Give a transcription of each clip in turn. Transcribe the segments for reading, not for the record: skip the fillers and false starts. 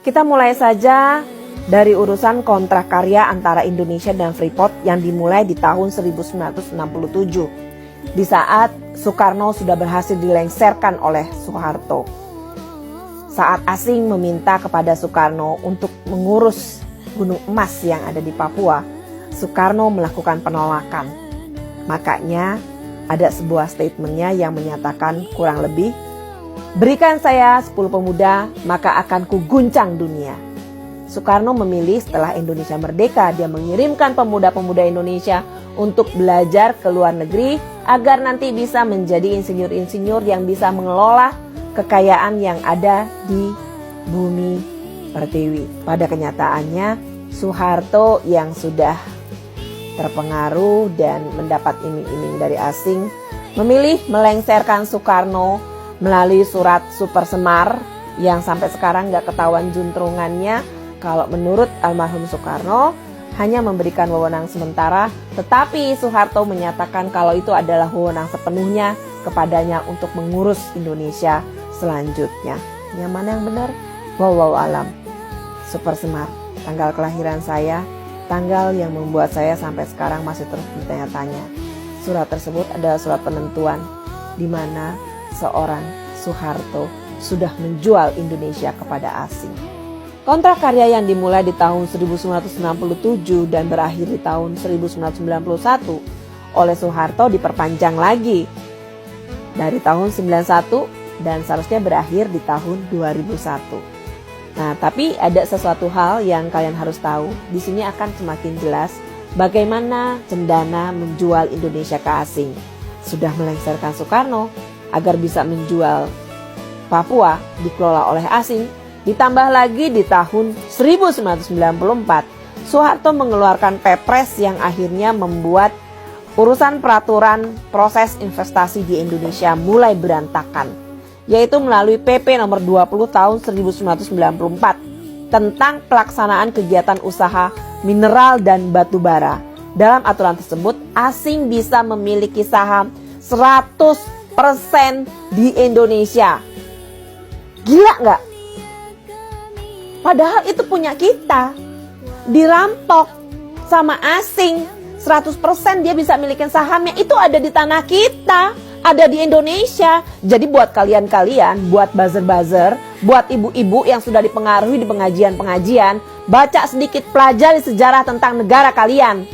Kita mulai saja dari urusan kontrak karya antara Indonesia dan Freeport yang dimulai di tahun 1967. Di saat Soekarno sudah berhasil dilengsarkan oleh Soeharto. Saat asing meminta kepada Soekarno untuk mengurus gunung emas yang ada di Papua, Soekarno melakukan penolakan. Makanya ada sebuah statementnya yang menyatakan kurang lebih, "Berikan saya 10 pemuda, maka akan kuguncang dunia." Soekarno memilih setelah Indonesia merdeka, dia mengirimkan pemuda-pemuda Indonesia untuk belajar ke luar negeri agar nanti bisa menjadi insinyur-insinyur yang bisa mengelola kekayaan yang ada di bumi Pertiwi. Pada kenyataannya, Soeharto yang sudah terpengaruh dan mendapat iming-iming dari asing memilih melengsarkan Soekarno melalui surat Super Semar yang sampai sekarang gak ketahuan juntrungannya. Kalau menurut almarhum Soekarno hanya memberikan wewenang sementara, tetapi Soeharto menyatakan kalau itu adalah wewenang sepenuhnya kepadanya untuk mengurus Indonesia selanjutnya. Yang mana yang benar? Wallahu alam. Super Semar, tanggal kelahiran saya, tanggal yang membuat saya sampai sekarang masih terus bertanya-tanya. Surat tersebut adalah surat penentuan di mana seorang Soeharto sudah menjual Indonesia kepada asing. Kontrak karya yang dimulai di tahun 1967 dan berakhir di tahun 1991 oleh Soeharto diperpanjang lagi dari tahun 91 dan seharusnya berakhir di tahun 2001. Nah, tapi ada sesuatu hal yang kalian harus tahu. Di sini akan semakin jelas bagaimana cendana menjual Indonesia ke asing. Sudah melengsarkan Soekarno agar bisa menjual Papua dikelola oleh asing. Ditambah lagi di tahun 1994, Soeharto mengeluarkan Pepres yang akhirnya membuat urusan peraturan proses investasi di Indonesia mulai berantakan, yaitu melalui PP nomor 20 tahun 1994 tentang pelaksanaan kegiatan usaha mineral dan batu bara. Dalam aturan tersebut, asing bisa memiliki saham 100% di Indonesia. Gila nggak? Padahal itu punya kita, dirampok sama asing, 100% dia bisa milikin sahamnya, itu ada di tanah kita, ada di Indonesia. Jadi buat kalian-kalian, buat buzzer-buzzer, buat ibu-ibu yang sudah dipengaruhi di pengajian-pengajian, baca sedikit, pelajari sejarah tentang negara kalian.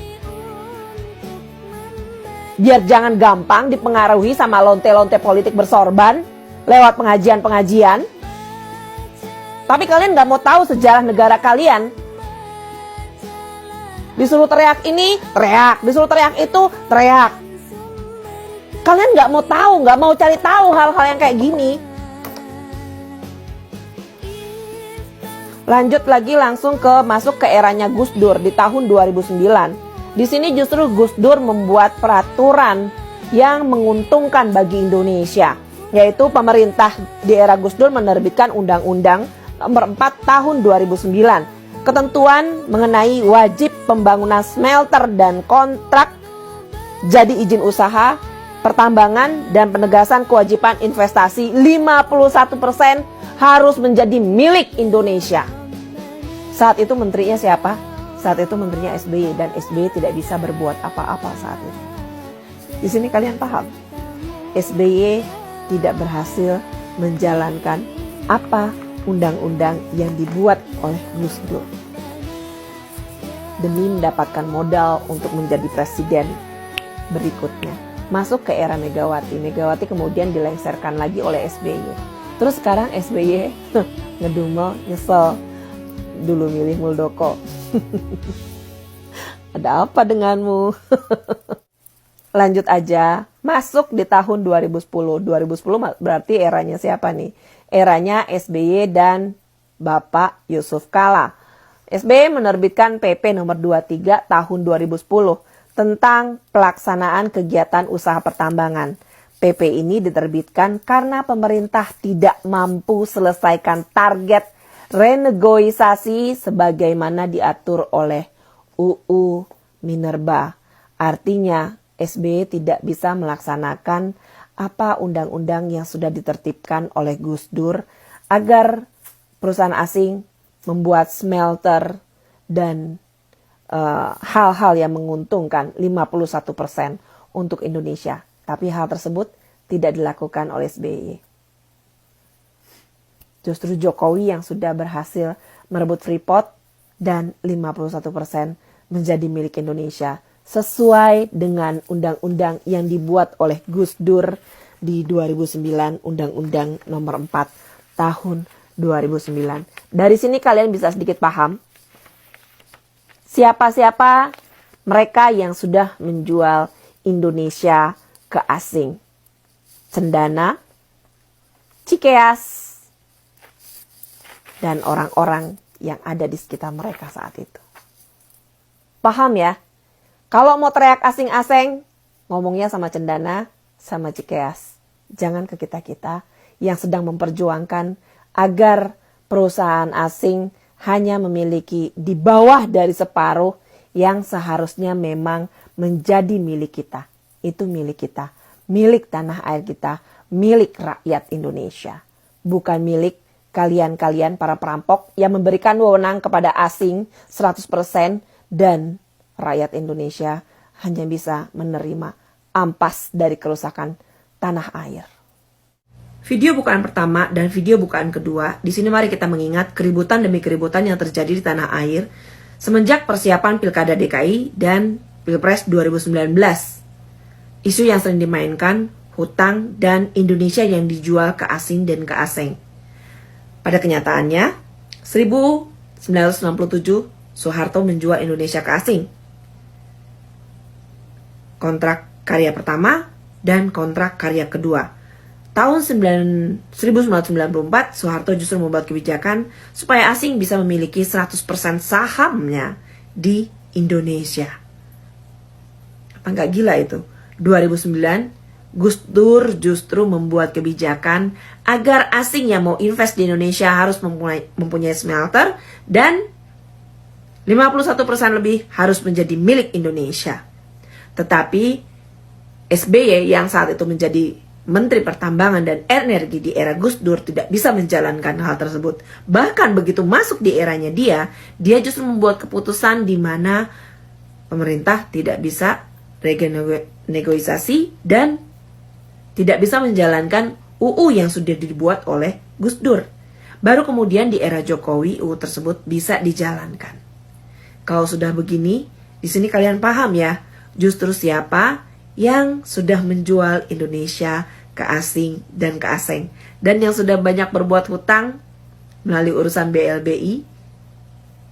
Biar jangan gampang dipengaruhi sama lonte-lonte politik bersorban lewat pengajian-pengajian. Tapi kalian gak mau tahu sejarah negara kalian. Disuruh teriak ini, teriak. Disuruh teriak itu, teriak. Kalian gak mau tahu, gak mau cari tahu hal-hal yang kayak gini. Lanjut lagi langsung masuk ke eranya Gus Dur di tahun 2009. Di sini justru Gus Dur membuat peraturan yang menguntungkan bagi Indonesia. Yaitu pemerintah di era Gus Dur menerbitkan Undang-Undang nomor 4 tahun 2009. Ketentuan mengenai wajib pembangunan smelter dan kontrak jadi izin usaha, pertambangan dan penegasan kewajiban investasi 51% harus menjadi milik Indonesia. Saat itu menterinya siapa? Saat itu menterinya SBY dan SBY tidak bisa berbuat apa-apa saat itu. Di sini kalian paham? SBY tidak berhasil menjalankan apa undang-undang yang dibuat oleh Gus Dur demi mendapatkan modal untuk menjadi presiden berikutnya. Masuk ke era Megawati. Megawati kemudian dilengsarkan lagi oleh SBY. Terus sekarang SBY ngedumel, nyesel dulu milih Muldoko. Ada apa denganmu? Lanjut aja, masuk di tahun 2010. 2010 berarti eranya siapa nih? Eranya SBY dan Bapak Yusuf Kala. SBY menerbitkan PP nomor 23 tahun 2010 tentang pelaksanaan kegiatan usaha pertambangan. PP ini diterbitkan karena pemerintah tidak mampu selesaikan target renegosiasi sebagaimana diatur oleh UU Minerba. Artinya SBY tidak bisa melaksanakan apa undang-undang yang sudah ditertibkan oleh Gus Dur agar perusahaan asing membuat smelter dan hal-hal yang menguntungkan 51% untuk Indonesia. Tapi hal tersebut tidak dilakukan oleh SBY. Justru Jokowi yang sudah berhasil merebut Freeport dan 51% menjadi milik Indonesia sesuai dengan undang-undang yang dibuat oleh Gus Dur di 2009, Undang-Undang Nomor 4 Tahun 2009. Dari sini kalian bisa sedikit paham siapa-siapa mereka yang sudah menjual Indonesia ke asing. Cendana, Cikeas, dan orang-orang yang ada di sekitar mereka saat itu. Paham ya? Kalau mau teriak asing-asing, ngomongnya sama Cendana, sama Cikeas. Jangan ke kita-kita yang sedang memperjuangkan agar perusahaan asing hanya memiliki di bawah dari separuh yang seharusnya memang menjadi milik kita. Itu milik kita, milik tanah air kita, milik rakyat Indonesia. Bukan milik kalian-kalian para perampok yang memberikan wewenang kepada asing 100% dan rakyat Indonesia hanya bisa menerima ampas dari kerusakan tanah air. Video bukaan pertama dan video bukaan kedua, di sini mari kita mengingat keributan demi keributan yang terjadi di tanah air semenjak persiapan Pilkada DKI dan Pilpres 2019. Isu yang sering dimainkan, hutang dan Indonesia yang dijual ke asing dan ke asing. Pada kenyataannya, 1967 Soeharto menjual Indonesia ke asing. Kontrak karya pertama dan kontrak karya kedua. Tahun 1994, Soeharto justru membuat kebijakan supaya asing bisa memiliki 100% sahamnya di Indonesia. Apa nggak gila itu? 2009, Gus Dur justru membuat kebijakan agar asing yang mau invest di Indonesia harus mempunyai smelter dan 51% lebih harus menjadi milik Indonesia. Tetapi SBY yang saat itu menjadi Menteri Pertambangan dan Energi di era Gus Dur tidak bisa menjalankan hal tersebut. Bahkan begitu masuk di eranya dia justru membuat keputusan di mana pemerintah tidak bisa renegosiasi dan tidak bisa menjalankan UU yang sudah dibuat oleh Gus Dur. Baru kemudian di era Jokowi UU tersebut bisa dijalankan. Kalau sudah begini, di sini kalian paham ya, justru siapa yang sudah menjual Indonesia ke asing dan ke asing, dan yang sudah banyak berbuat hutang melalui urusan BLBI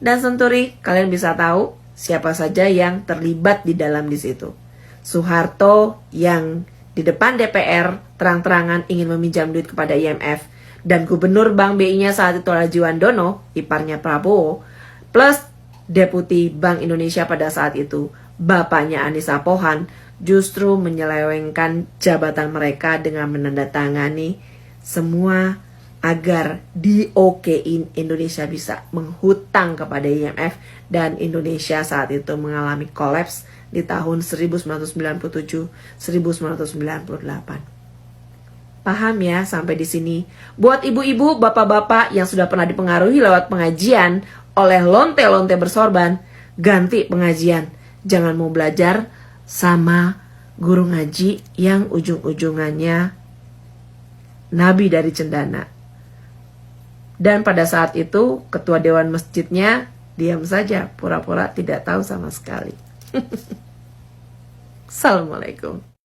dan Senturi. Kalian bisa tahu siapa saja yang terlibat di dalam di situ. Soeharto yang di depan DPR terang-terangan ingin meminjam duit kepada IMF, dan Gubernur Bank BI-nya saat itu adalah Jiwandono, iparnya Prabowo, plus Deputi Bank Indonesia pada saat itu, bapaknya Anissa Pohan, justru menyelewengkan jabatan mereka dengan menandatangani semua agar di-okein Indonesia bisa menghutang kepada IMF, dan Indonesia saat itu mengalami kolaps di tahun 1997-1998. Paham ya sampai di sini? Buat ibu-ibu, bapak-bapak yang sudah pernah dipengaruhi lewat pengajian oleh lonte-lonte bersorban, ganti pengajian. Jangan mau belajar sama guru ngaji yang ujung-ujungannya nabi dari Cendana. Dan pada saat itu ketua dewan masjidnya diam saja, pura-pura tidak tahu sama sekali. Assalamualaikum.